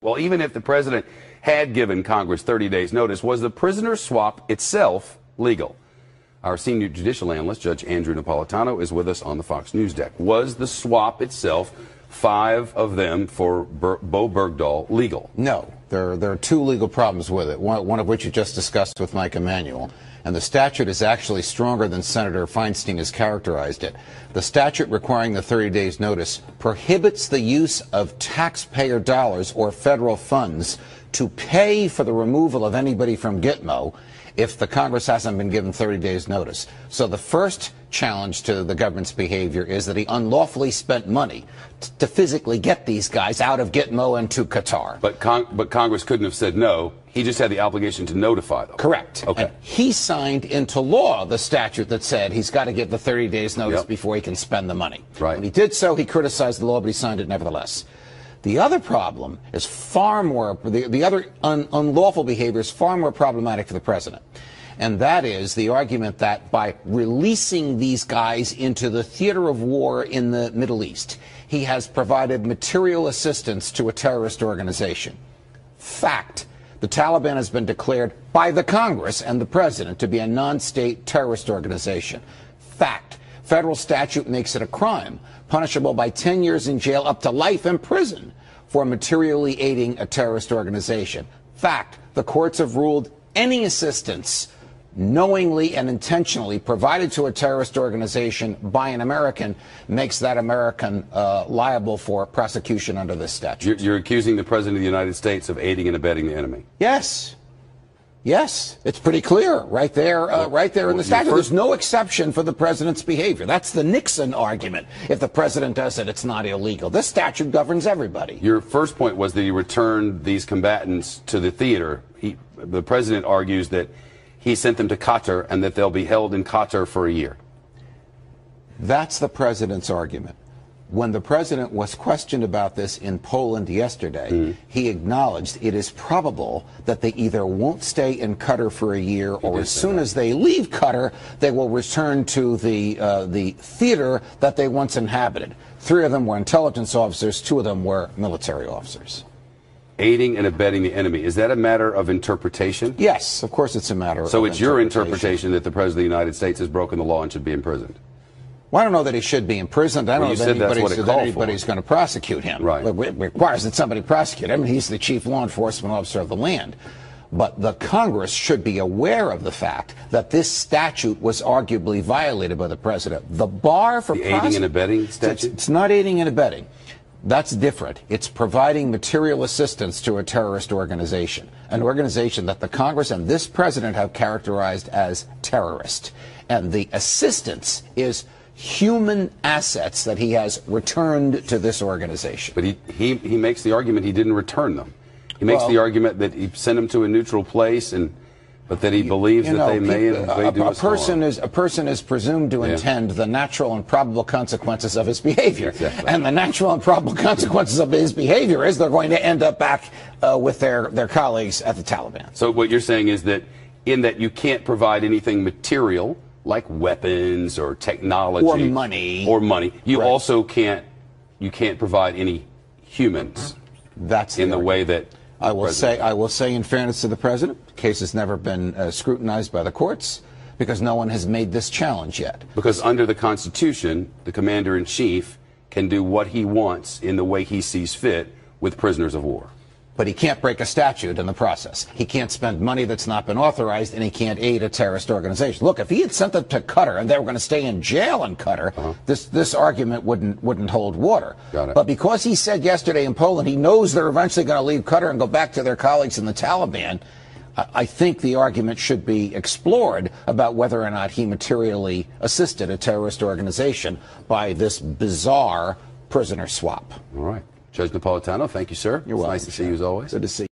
Well, even if the president had given Congress 30 days notice, was the prisoner swap itself legal? Our senior judicial analyst, Judge Andrew Napolitano, is with us on the Fox News deck. Was the swap itself, 5 of them for Bo Bergdahl, legal? No. There are 2 legal problems with it, one of which you just discussed with Mike Emanuel. And the statute is actually stronger than Senator Feinstein has characterized it. The statute requiring the 30 days notice prohibits the use of taxpayer dollars or federal funds to pay for the removal of anybody from Gitmo if the Congress hasn't been given 30 days notice. So the first challenge to the government's behavior is that he unlawfully spent money to physically get these guys out of Gitmo and to Qatar. But Congress couldn't have said no. He just had the obligation to notify them. Correct. Okay. And he signed into law the statute that said he's got to give the 30 days notice before he can spend the money. Right. When he did so, he criticized the law, but he signed it nevertheless. The other problem is far more, the other unlawful behavior is far more problematic for the president. And that is the argument that by releasing these guys into the theater of war in the Middle East, he has provided material assistance to a terrorist organization. Fact. The Taliban has been declared by the Congress and the president to be a non-state terrorist organization. Fact. Federal statute makes it a crime, punishable by 10 years in jail up to life in prison for materially aiding a terrorist organization. Fact. The courts have ruled any assistance knowingly and intentionally provided to a terrorist organization by an American makes that American liable for prosecution under this statute. You're accusing the President of the United States of aiding and abetting the enemy? Yes. Yes, it's pretty clear right there, right there in the statute. There's no exception for the president's behavior. That's the Nixon argument. If the president does it, it's not illegal. This statute governs everybody. Your first point was that he returned these combatants to the theater. The president argues that he sent them to Qatar and that they'll be held in Qatar for a year. That's the president's argument. When the president was questioned about this in Poland yesterday, he acknowledged it is probable that they either won't stay in Qatar for a year or as soon as they leave Qatar, they will return to the theater that they once inhabited. 3 of them were intelligence officers, 2 of them were military officers. Aiding and abetting the enemy. Is that a matter of interpretation? Yes, of course it's a matter of interpretation. So it's your interpretation that the President of the United States has broken the law and should be imprisoned? Well, I don't know that he should be imprisoned. I don't know that anybody's going to prosecute him. Right. It requires that somebody prosecute him. He's the chief law enforcement officer of the land. But the Congress should be aware of the fact that this statute was arguably violated by the president. The bar for aiding and abetting statute? It's not aiding and abetting. That's different. It's providing material assistance to a terrorist organization, an organization that the Congress and this president have characterized as terrorist. And the assistance is human assets that he has returned to this organization. But he makes the argument he didn't return them. He makes the argument that he sent them to a neutral place, but that he believes that they may do us harm. A person is presumed to intend the natural and probable consequences of his behavior. Exactly. And the natural and probable consequences of his behavior is they're going to end up back with their colleagues at the Taliban. So what you're saying is that in that you can't provide anything material like weapons or technology or money. You also can't provide any humans. That's in the way that I will say in fairness to the president, the case has never been scrutinized by the courts because no one has made this challenge yet. Because under the Constitution, the commander-in-chief can do what he wants in the way he sees fit with prisoners of war. But he can't break a statute in the process. He can't spend money that's not been authorized, and he can't aid a terrorist organization. Look, if he had sent them to Qatar and they were going to stay in jail in Qatar, this argument wouldn't hold water. Got it. But because he said yesterday in Poland he knows they're eventually going to leave Qatar and go back to their colleagues in the Taliban, I think the argument should be explored about whether or not he materially assisted a terrorist organization by this bizarre prisoner swap. All right. Judge Napolitano, thank you, sir. You're welcome. It's nice to see you as always. Good to see you.